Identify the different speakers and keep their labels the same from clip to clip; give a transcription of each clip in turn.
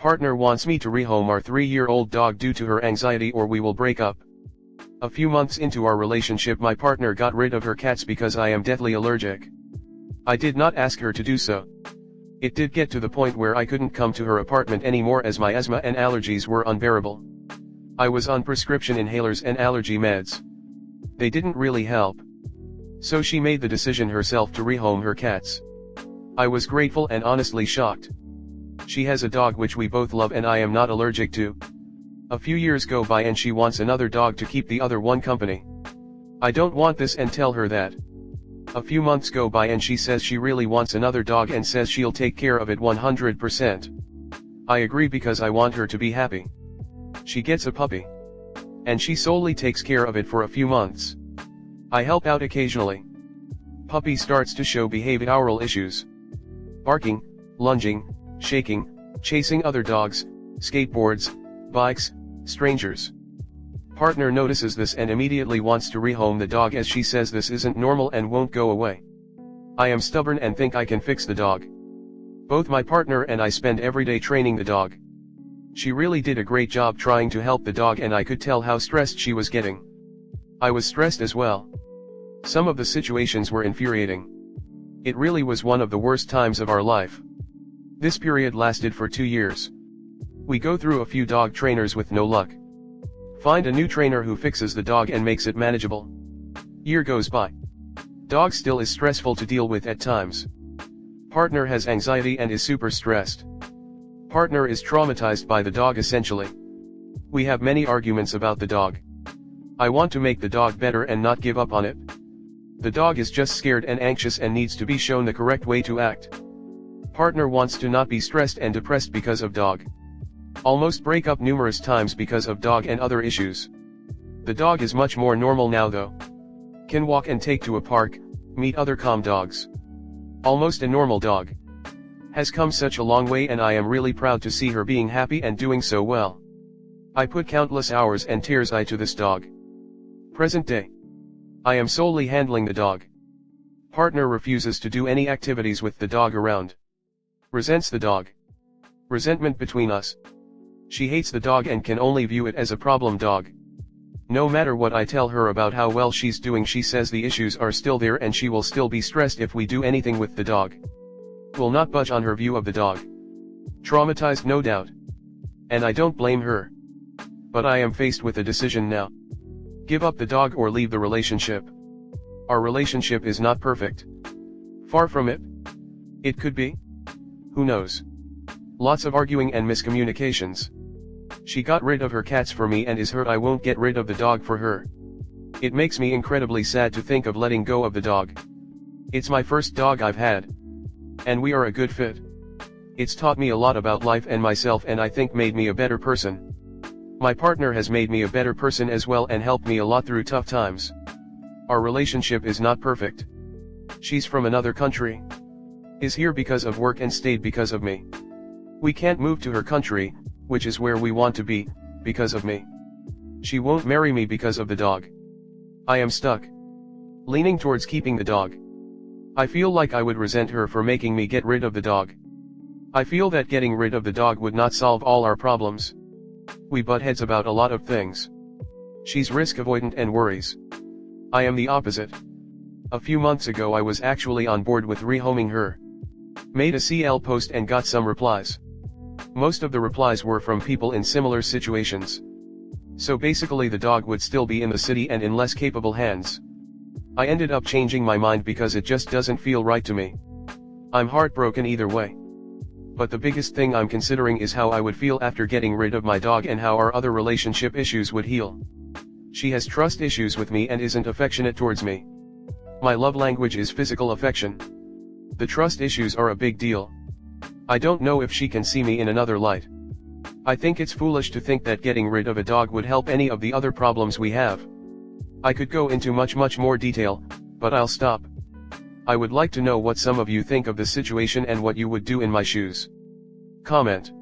Speaker 1: Partner wants me to rehome our 3-year-old dog due to her anxiety or we will break up. A few months into our relationship my partner got rid of her cats because I am deathly allergic. I did not ask her to do so. It did get to the point where I couldn't come to her apartment anymore as my asthma and allergies were unbearable. I was on prescription inhalers and allergy meds. They didn't really help. So she made the decision herself to rehome her cats. I was grateful and honestly shocked. She has a dog which we both love and I am not allergic to. A few years go by and she wants another dog to keep the other one company. I don't want this and tell her that. A few months go by and she says she really wants another dog and says she'll take care of it 100%. I agree because I want her to be happy. She gets a puppy. And she solely takes care of it for a few months. I help out occasionally. Puppy starts to show behavioral issues. Barking, lunging, shaking, chasing other dogs, skateboards, bikes, strangers. Partner notices this and immediately wants to rehome the dog as she says this isn't normal and won't go away. I am stubborn and think I can fix the dog. Both my partner and I spend every day training the dog. She really did a great job trying to help the dog and I could tell how stressed she was getting. I was stressed as well. Some of the situations were infuriating. It really was one of the worst times of our life. This period lasted for 2 years. We go through a few dog trainers with no luck. Find a new trainer who fixes the dog and makes it manageable. Year goes by. Dog still is stressful to deal with at times. Partner has anxiety and is super stressed. Partner is traumatized by the dog essentially. We have many arguments about the dog. I want to make the dog better and not give up on it. The dog is just scared and anxious and needs to be shown the correct way to act. Partner wants to not be stressed and depressed because of dog. Almost break up numerous times because of dog and other issues. The dog is much more normal now though. Can walk and take to a park, meet other calm dogs. Almost a normal dog. Has come such a long way and I am really proud to see her being happy and doing so well. I put countless hours and tears into this dog. Present day. I am solely handling the dog. Partner refuses to do any activities with the dog around. Resents the dog. Resentment between us. She hates the dog and can only view it as a problem dog. No matter what I tell her about how well she's doing, she says the issues are still there and she will still be stressed if we do anything with the dog. Will not budge on her view of the dog. Traumatized no doubt. And I don't blame her. But I am faced with a decision now. Give up the dog or leave the relationship. Our relationship is not perfect. Far from it. It could be. Who knows? Lots of arguing and miscommunications. She got rid of her cats for me and is hurt I won't get rid of the dog for her. It makes me incredibly sad to think of letting go of the dog. It's my first dog I've had. And we are a good fit. It's taught me a lot about life and myself and I think made me a better person. My partner has made me a better person as well and helped me a lot through tough times. Our relationship is not perfect. She's from another country. Is here because of work and stayed because of me. We can't move to her country, which is where we want to be, because of me. She won't marry me because of the dog. I am stuck. Leaning towards keeping the dog. I feel like I would resent her for making me get rid of the dog. I feel that getting rid of the dog would not solve all our problems. We butt heads about a lot of things. She's risk avoidant and worries. I am the opposite. A few months ago I was actually on board with rehoming her. Made a CL post and got some replies. Most of the replies were from people in similar situations. So basically the dog would still be in the city and in less capable hands. I ended up changing my mind because it just doesn't feel right to me. I'm heartbroken either way. But the biggest thing I'm considering is how I would feel after getting rid of my dog and how our other relationship issues would heal. She has trust issues with me and isn't affectionate towards me. My love language is physical affection. The trust issues are a big deal. I don't know if she can see me in another light. I think it's foolish to think that getting rid of a dog would help any of the other problems we have. I could go into much more detail, but I'll stop. I would like to know what some of you think of the situation and what you would do in my shoes. Comment.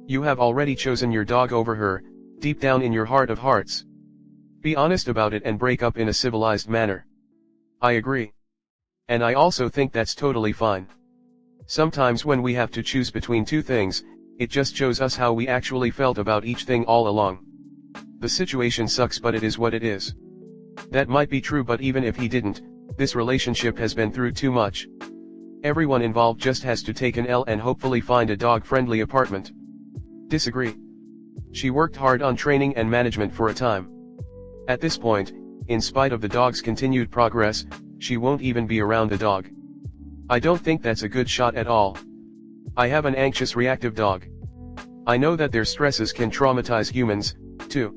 Speaker 1: You have already chosen your dog over her, deep down in your heart of hearts. Be honest about it and break up in a civilized manner. I agree. And I also think that's totally fine. Sometimes when we have to choose between two things, It just shows us how we actually felt about each thing all along. The situation sucks, but it is what it is. That might be true, but even if he didn't, this relationship has been through too much. Everyone involved just has to take an L and hopefully find a dog-friendly apartment. Disagree. She worked hard on training and management for a time. At this point, in spite of the dog's continued progress, she won't even be around the dog. I don't think that's a good shot at all. I have an anxious reactive dog. I know that their stresses can traumatize humans, too.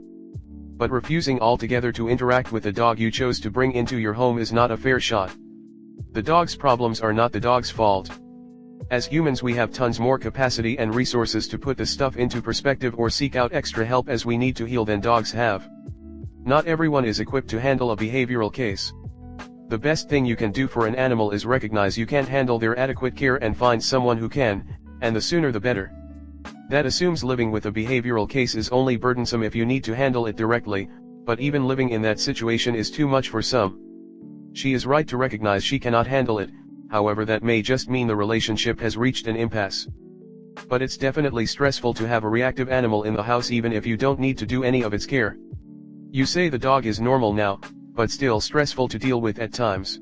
Speaker 1: But refusing altogether to interact with the dog you chose to bring into your home is not a fair shot. The dog's problems are not the dog's fault. As humans, we have tons more capacity and resources to put the stuff into perspective or seek out extra help as we need to heal than dogs have. Not everyone is equipped to handle a behavioral case. The best thing you can do for an animal is recognize you can't handle their adequate care and find someone who can, and the sooner the better. That assumes living with a behavioral case is only burdensome if you need to handle it directly, but even living in that situation is too much for some. She is right to recognize she cannot handle it, however that may just mean the relationship has reached an impasse. But it's definitely stressful to have a reactive animal in the house even if you don't need to do any of its care. You say the dog is normal now, but still stressful to deal with at times.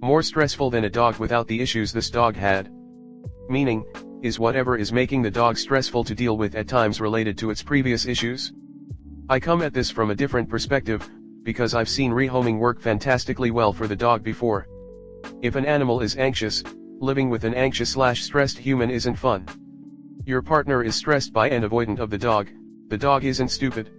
Speaker 1: More stressful than a dog without the issues this dog had. Meaning, is whatever is making the dog stressful to deal with at times related to its previous issues? I come at this from a different perspective, because I've seen rehoming work fantastically well for the dog before. If an animal is anxious, living with an anxious/stressed human isn't fun. Your partner is stressed by and avoidant of the dog isn't stupid.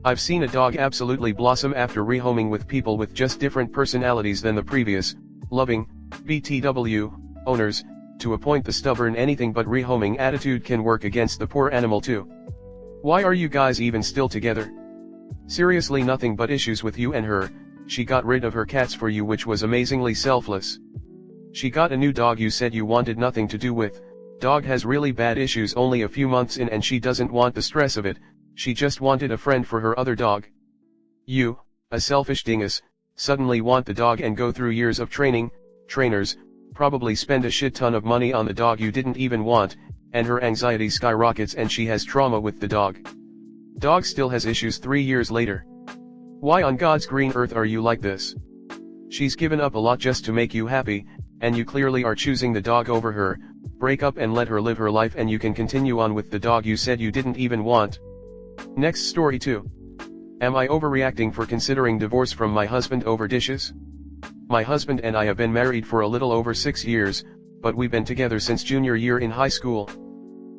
Speaker 1: I've seen a dog absolutely blossom after rehoming with people with just different personalities than the previous, loving, BTW, owners, to a point the stubborn anything but rehoming attitude can work against the poor animal too. Why are you guys even still together? Seriously, nothing but issues with you and her. She got rid of her cats for you, which was amazingly selfless. She got a new dog you said you wanted nothing to do with. Dog has really bad issues only a few months in and she doesn't want the stress of it, she just wanted a friend for her other dog. You, a selfish dingus, suddenly want the dog and go through years of training, trainers, probably spend a shit ton of money on the dog you didn't even want, and her anxiety skyrockets and she has trauma with the dog. Dog still has issues 3 years later. Why on God's green earth are you like this? She's given up a lot just to make you happy, and you clearly are choosing the dog over her. Break up and let her live her life and you can continue on with the dog you said you didn't even want. Next story 2. Am I overreacting for considering divorce from my husband over dishes? My husband and I have been married for a little over 6 years, but we've been together since junior year in high school.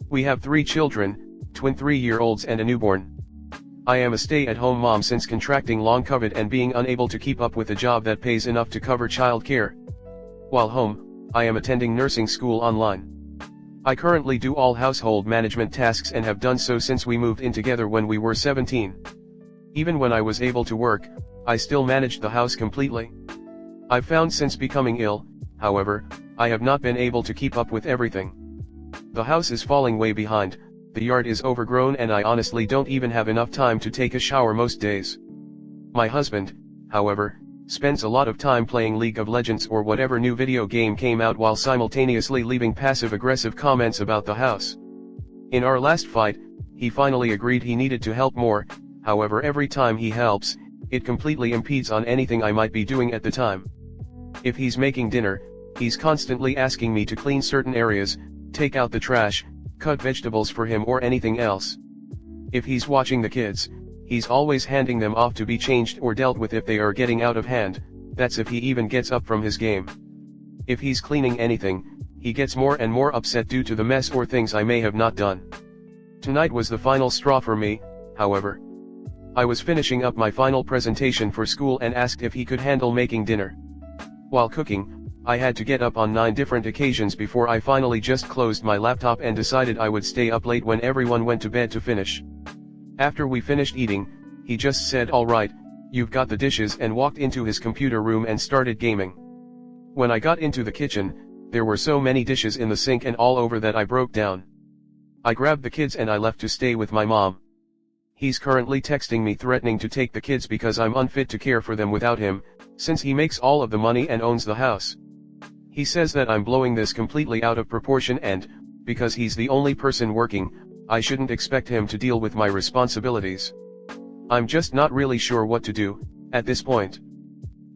Speaker 1: We have 3 children, twin 3-year-olds and a newborn. I am a stay-at-home mom since contracting long COVID and being unable to keep up with a job that pays enough to cover child care. While home, I am attending nursing school online. I currently do all household management tasks and have done so since we moved in together when we were 17. Even when I was able to work, I still managed the house completely. I've found since becoming ill, however, I have not been able to keep up with everything. The house is falling way behind, the yard is overgrown and I honestly don't even have enough time to take a shower most days. My husband, however, spends a lot of time playing League of Legends or whatever new video game came out while simultaneously leaving passive-aggressive comments about the house. In our last fight, he finally agreed he needed to help more, however every time he helps, it completely impedes on anything I might be doing at the time. If he's making dinner, he's constantly asking me to clean certain areas, take out the trash, cut vegetables for him or anything else. If he's watching the kids, he's always handing them off to be changed or dealt with if they are getting out of hand, that's if he even gets up from his game. If he's cleaning anything, he gets more and more upset due to the mess or things I may have not done. Tonight was the final straw for me, however. I was finishing up my final presentation for school and asked if he could handle making dinner. While cooking, I had to get up on 9 different occasions before I finally just closed my laptop and decided I would stay up late when everyone went to bed to finish. After we finished eating, he just said alright, you've got the dishes and walked into his computer room and started gaming. When I got into the kitchen, there were so many dishes in the sink and all over that I broke down. I grabbed the kids and I left to stay with my mom. He's currently texting me threatening to take the kids because I'm unfit to care for them without him, since he makes all of the money and owns the house. He says that I'm blowing this completely out of proportion and, because he's the only person working, I shouldn't expect him to deal with my responsibilities. I'm just not really sure what to do, at this point.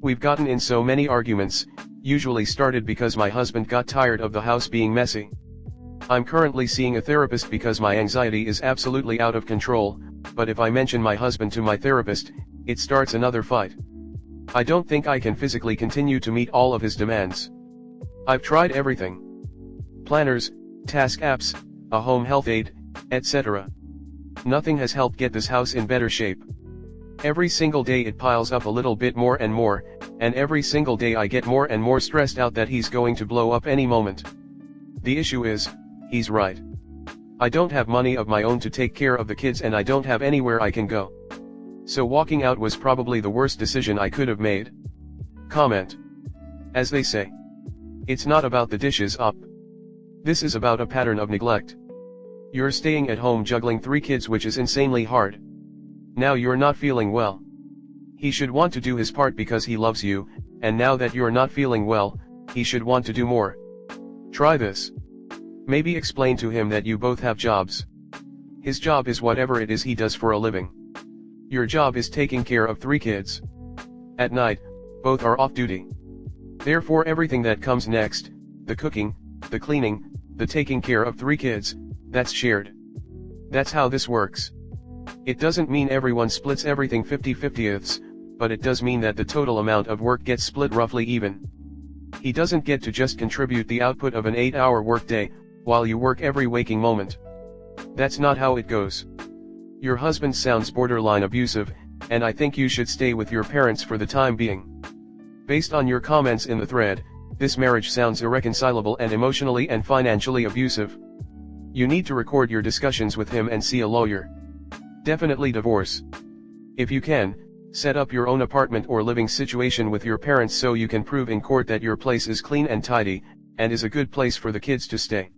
Speaker 1: We've gotten in so many arguments, usually started because my husband got tired of the house being messy. I'm currently seeing a therapist because my anxiety is absolutely out of control, but if I mention my husband to my therapist, it starts another fight. I don't think I can physically continue to meet all of his demands. I've tried everything. Planners, task apps, a home health aide, etc. Nothing has helped get this house in better shape. Every single day it piles up a little bit more, and every single day I get more and more stressed out that he's going to blow up any moment. The issue is, he's right. I don't have money of my own to take care of the kids and I don't have anywhere I can go. So walking out was probably the worst decision I could have made. Comment. As they say, it's not about the dishes up. This is about a pattern of neglect. You're staying at home juggling 3 kids, which is insanely hard. Now you're not feeling well. He should want to do his part because he loves you, and now that you're not feeling well, he should want to do more. Try this. Maybe explain to him that you both have jobs. His job is whatever it is he does for a living. Your job is taking care of 3 kids. At night, both are off duty. Therefore everything that comes next, the cooking, the cleaning, the taking care of 3 kids, that's shared. That's how this works. It doesn't mean everyone splits everything 50-50ths, but it does mean that the total amount of work gets split roughly even. He doesn't get to just contribute the output of an 8-hour workday, while you work every waking moment. That's not how it goes. Your husband sounds borderline abusive, and I think you should stay with your parents for the time being. Based on your comments in the thread, this marriage sounds irreconcilable and emotionally and financially abusive. You need to record your discussions with him and see a lawyer. Definitely divorce. If you can, set up your own apartment or living situation with your parents so you can prove in court that your place is clean and tidy, and is a good place for the kids to stay.